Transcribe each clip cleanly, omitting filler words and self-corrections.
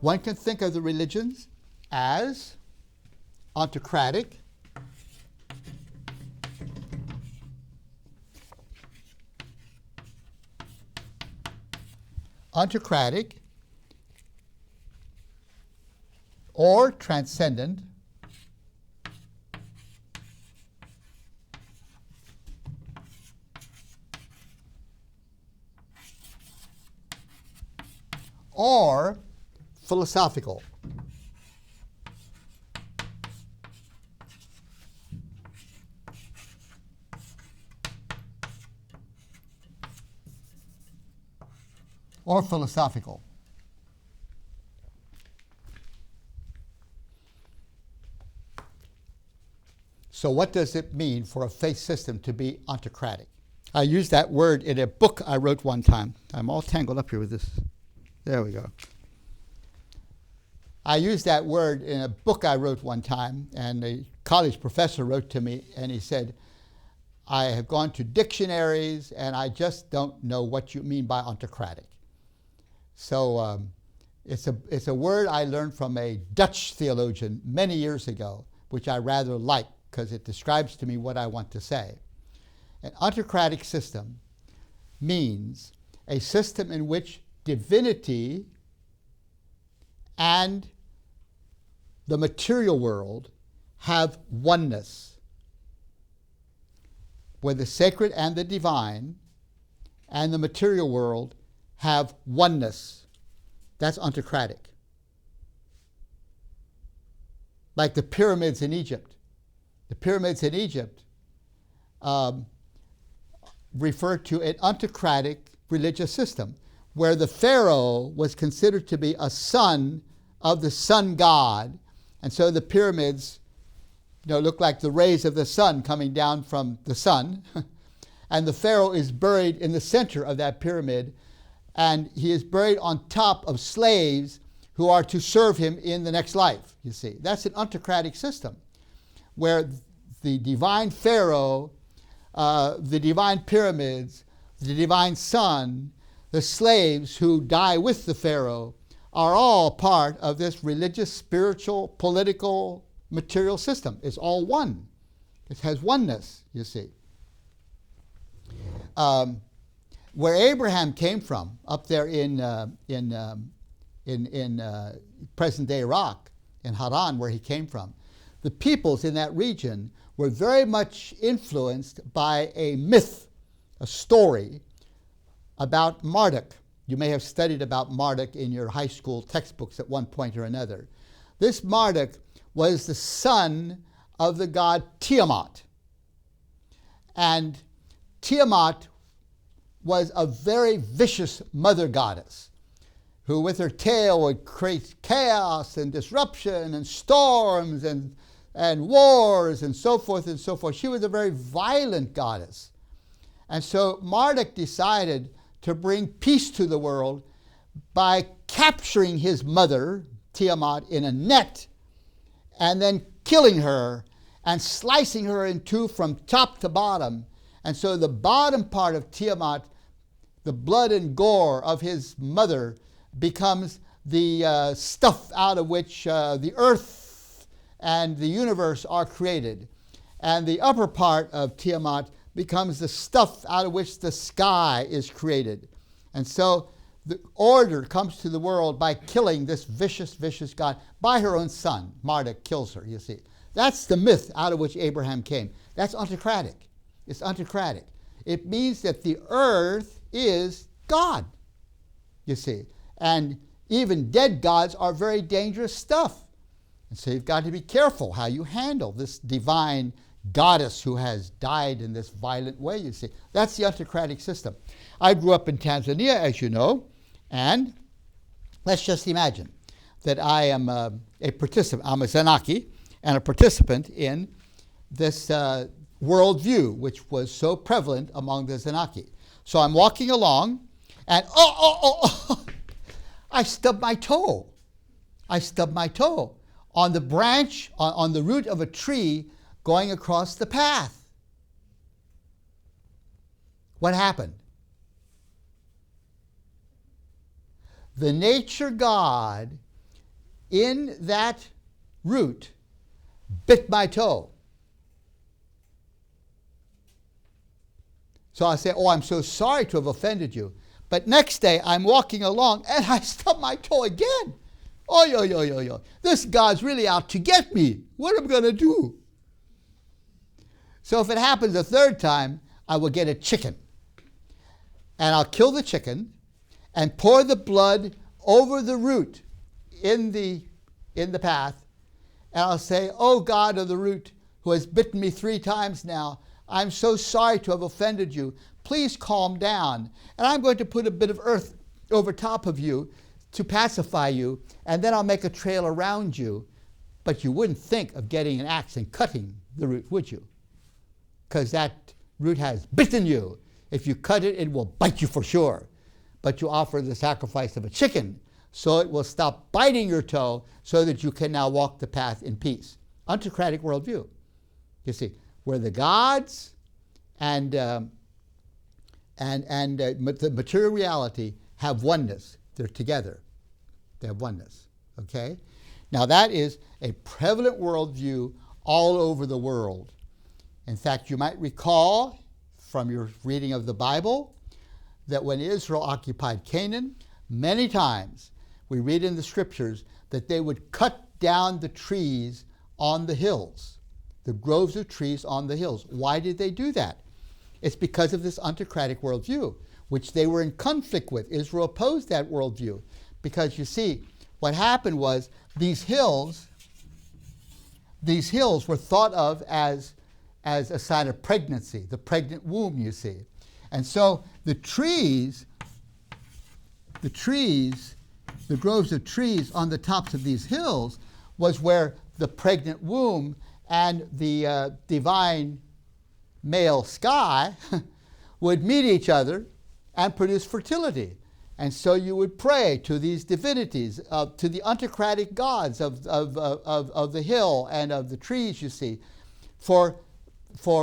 One can think of the religions as autocratic, or transcendent, or philosophical. Or philosophical. So what does it mean for a faith system to be autocratic? I used that word in a book I wrote one time. I'm all tangled up here with this. There we go. I used that word in a book I wrote one time, and a college professor wrote to me, and he said, I have gone to dictionaries, and I just don't know what you mean by autocratic. So it's a word I learned from a Dutch theologian many years ago, which I rather like because it describes to me what I want to say. An autocratic system means a system in which divinity and the material world have oneness, where the sacred and the divine and the material world have oneness. That's autocratic. Like the pyramids in Egypt. The pyramids in Egypt refer to an autocratic religious system where the pharaoh was considered to be a son of the sun god, and so the pyramids look like the rays of the sun coming down from the sun, and the pharaoh is buried in the center of that pyramid, and he is buried on top of slaves who are to serve him in the next life, you see. That's an autocratic system where the divine pharaoh, the divine pyramids, the divine sun, the slaves who die with the pharaoh are all part of this religious, spiritual, political, material system. It's all one. It has oneness, you see. Where Abraham came from, up there in present-day Iraq, in Haran, where he came from, the peoples in that region were very much influenced by a myth, a story about Marduk. You may have studied about Marduk in your high school textbooks at one point or another. This Marduk was the son of the god Tiamat. And Tiamat was a very vicious mother goddess who with her tail would create chaos and disruption and storms and wars and so forth and so forth. She was a very violent goddess. And so Marduk decided to bring peace to the world by capturing his mother, Tiamat, in a net and then killing her and slicing her in two from top to bottom. And so the bottom part of Tiamat, the blood and gore of his mother, becomes the stuff out of which the earth and the universe are created. And the upper part of Tiamat becomes the stuff out of which the sky is created. And so the order comes to the world by killing this vicious, vicious god by her own son. Marduk kills her, you see. That's the myth out of which Abraham came. That's autocratic. It's autocratic. It means that the earth is God, you see. And even dead gods are very dangerous stuff. And so you've got to be careful how you handle this divine goddess who has died in this violent way, you see. That's the autocratic system. I grew up in Tanzania, as you know, and let's just imagine that I am a participant. I'm a Zenaki and a participant in this worldview, which was so prevalent among the Zenaki. So I'm walking along, and I stubbed my toe. I stubbed my toe on the branch, on the root of a tree going across the path. What happened? The nature God in that root bit my toe. So I say, oh, I'm so sorry to have offended you. But next day, I'm walking along, and I stub my toe again. Oh, yo. This God's really out to get me. What am I going to do? So if it happens a third time, I will get a chicken. And I'll kill the chicken and pour the blood over the root in the path. And I'll say, oh, God of the root, who has bitten me 3 times now, I'm so sorry to have offended you. Please calm down. And I'm going to put a bit of earth over top of you to pacify you, and then I'll make a trail around you. But you wouldn't think of getting an axe and cutting the root, would you? Because that root has bitten you. If you cut it, it will bite you for sure. But you offer the sacrifice of a chicken, so it will stop biting your toe, so that you can now walk the path in peace. Autocratic worldview. You see, where the gods and the material reality have oneness. They're together. They have oneness. Okay? Now that is a prevalent worldview all over the world. In fact, you might recall from your reading of the Bible that when Israel occupied Canaan, many times we read in the scriptures that they would cut down the trees on the hills, the groves of trees on the hills. Why did they do that? It's because of this autocratic worldview, which they were in conflict with. Israel opposed that worldview because, you see, what happened was these hills were thought of as a sign of pregnancy, the pregnant womb, you see. And so the groves of trees on the tops of these hills was where the pregnant womb and the divine male sky would meet each other and produce fertility. And so you would pray to these divinities, to the autocratic gods of the hill and of the trees, you see, for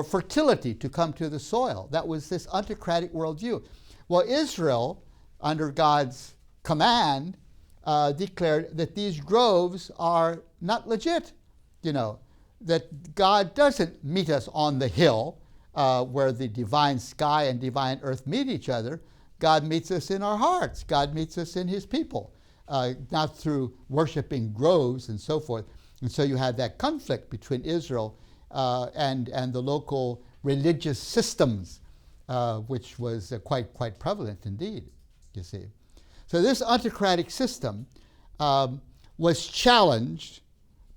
fertility to come to the soil. That was this autocratic worldview. Well, Israel, under God's command, declared that these groves are not legit, that God doesn't meet us on the hill where the divine sky and divine earth meet each other. God meets us in our hearts. God meets us in his people, not through worshiping groves and so forth. And so you have that conflict between Israel and the local religious systems, which was quite prevalent indeed, you see. So this autocratic system was challenged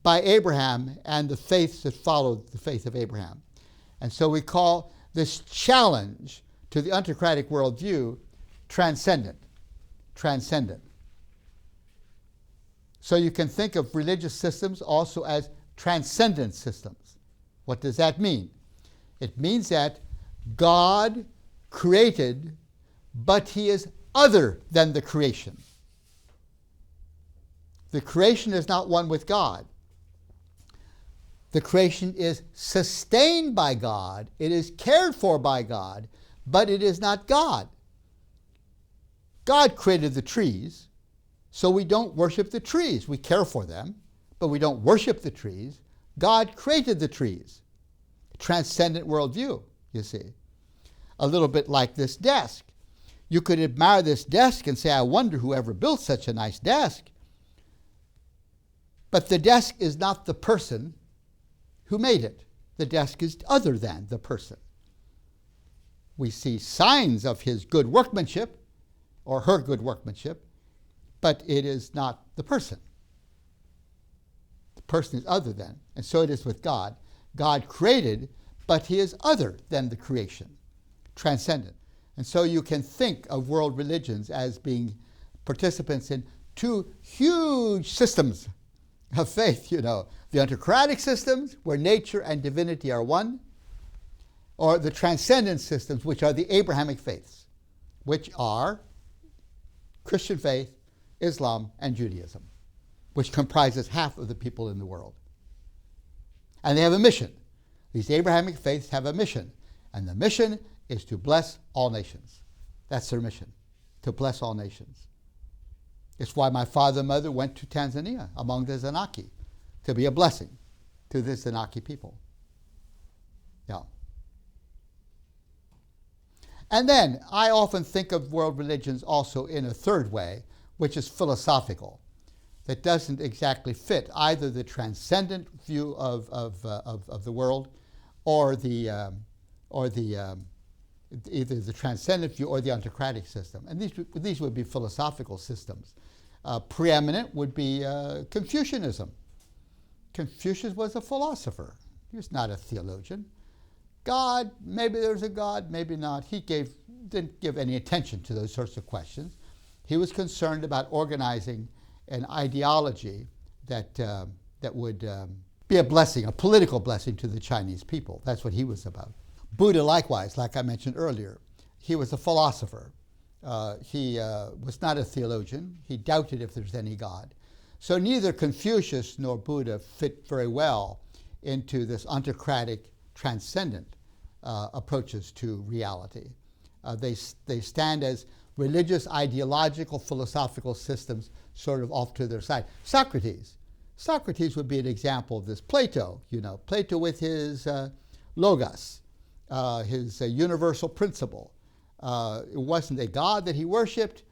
by Abraham and the faiths that followed the faith of Abraham. And so we call this challenge to the autocratic worldview transcendent. So you can think of religious systems also as transcendent systems. What does that mean? It means that God created, but he is other than the creation. The creation is not one with God. The creation is sustained by God, it is cared for by God, but it is not God. God created the trees, so we don't worship the trees. We care for them, but we don't worship the trees. God created the trees. Transcendent worldview, you see. A little bit like this desk. You could admire this desk and say, I wonder whoever built such a nice desk. But the desk is not the person who made it. The desk is other than the person. We see signs of his good workmanship or her good workmanship, but it is not the person. The person is other than. And so it is with God. God created, but he is other than the creation, transcendent. And so you can think of world religions as being participants in 2 huge systems of faith, the autocratic systems where nature and divinity are one, or the transcendent systems, which are the Abrahamic faiths, which are Christian faith, Islam, and Judaism, which comprises half of the people in the world. And they have a mission. These Abrahamic faiths have a mission, and the mission is to bless all nations. That's their mission, to bless all nations. It's why my father and mother went to Tanzania among the Zanaki to be a blessing to the Zanaki people. Yeah. And then I often think of world religions also in a third way, which is philosophical, that doesn't exactly fit either the transcendent view of the world or either the transcendent view or the ontocratic system. And these would be philosophical systems. Preeminent would be Confucianism. Confucius was a philosopher. He was not a theologian. God, maybe there's a God, maybe not. He didn't give any attention to those sorts of questions. He was concerned about organizing an ideology that would be a blessing, a political blessing to the Chinese people. That's what he was about. Buddha, likewise, like I mentioned earlier, he was a philosopher. He was not a theologian. He doubted if there's any God. So neither Confucius nor Buddha fit very well into this ontocratic, transcendent approaches to reality. They stand as religious, ideological, philosophical systems sort of off to their side. Socrates would be an example of this. Plato with his logos, his universal principle. It wasn't a God that he worshipped.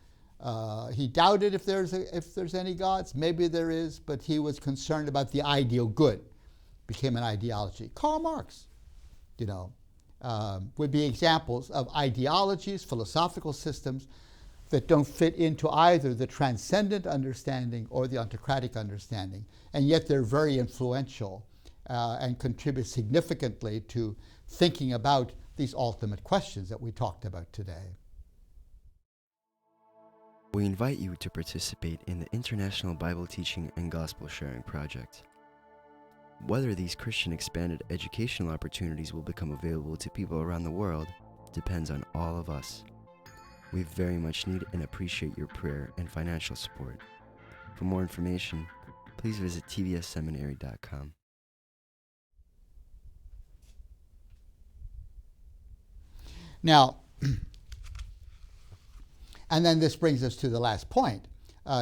He doubted if there's any gods. Maybe there is, but he was concerned about the ideal good. Became an ideology. Karl Marx, would be examples of ideologies, philosophical systems that don't fit into either the transcendent understanding or the ontocratic understanding, and yet they're very influential and contribute significantly to thinking about these ultimate questions that we talked about today. We invite you to participate in the International Bible Teaching and Gospel Sharing Project. Whether these Christian expanded educational opportunities will become available to people around the world depends on all of us. We very much need and appreciate your prayer and financial support. For more information, please visit tvsseminary.com. Now, and then this brings us to the last point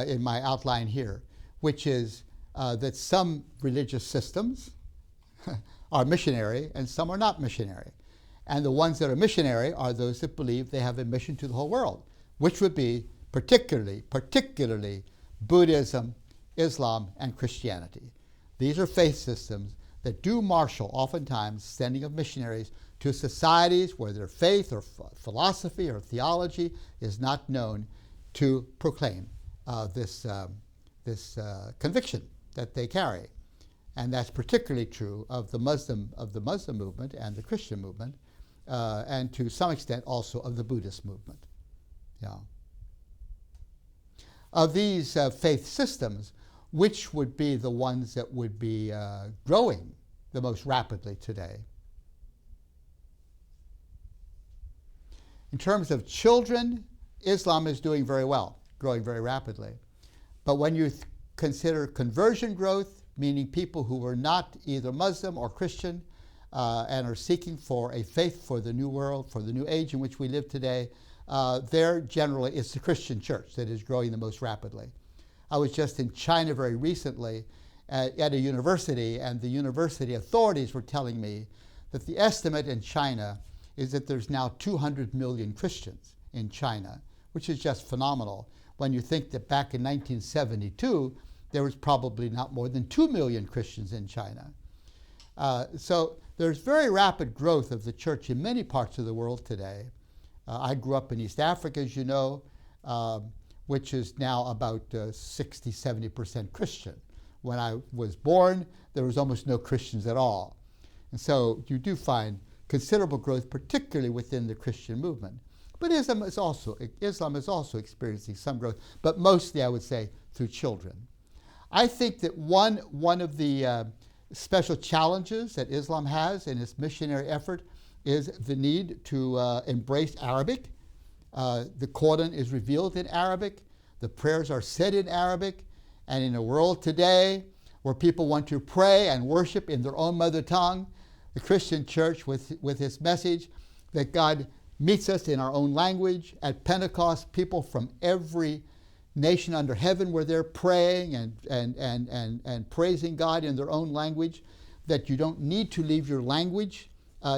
in my outline here, which is that some religious systems are missionary and some are not missionary. And the ones that are missionary are those that believe they have a mission to the whole world, which would be particularly Buddhism, Islam, and Christianity. These are faith systems that do marshal, oftentimes, sending of missionaries to societies where their faith or philosophy or theology is not known, to proclaim this conviction that they carry. And that's particularly true of the Muslim movement and the Christian movement, and to some extent also of the Buddhist movement. Yeah. Of these faith systems, which would be the ones that would be growing the most rapidly today? In terms of children, Islam is doing very well, growing very rapidly. But when you consider conversion growth, meaning people who are not either Muslim or Christian and are seeking for a faith for the new world, for the new age in which we live today, there generally it's the Christian church that is growing the most rapidly. I was just in China very recently at a university, and the university authorities were telling me that the estimate in China is that there's now 200 million Christians in China, which is just phenomenal when you think that back in 1972, there was probably not more than 2 million Christians in China. So there's very rapid growth of the church in many parts of the world today. I grew up in East Africa, as you know, which is now about 60-70% Christian. When I was born, there was almost no Christians at all. And so you do find considerable growth, particularly within the Christian movement. But Islam is also experiencing some growth, but mostly, I would say, through children. I think that one of the special challenges that Islam has in its missionary effort is the need to embrace Arabic. The Quran is revealed in Arabic. The prayers are said in Arabic. And in a world today where people want to pray and worship in their own mother tongue, the Christian church, with its message that God meets us in our own language. At Pentecost, people from every nation under heaven where they're praying and praising God in their own language, that you don't need to leave your language.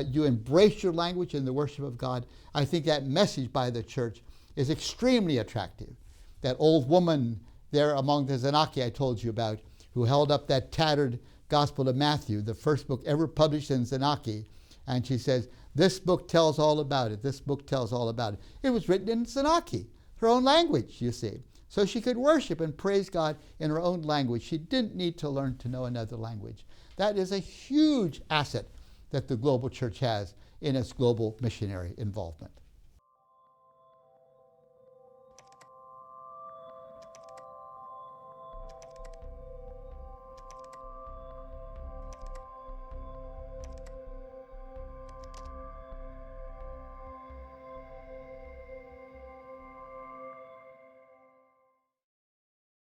You embrace your language in the worship of God. I think that message by the church is extremely attractive. That old woman there among the Zenaki I told you about, who held up that tattered Gospel of Matthew, the first book ever published in Zenaki, and she says, this book tells all about it. This book tells all about it. It was written in Zenaki, her own language, you see. So she could worship and praise God in her own language. She didn't need to learn to know another language. That is a huge asset that the global church has in its global missionary involvement.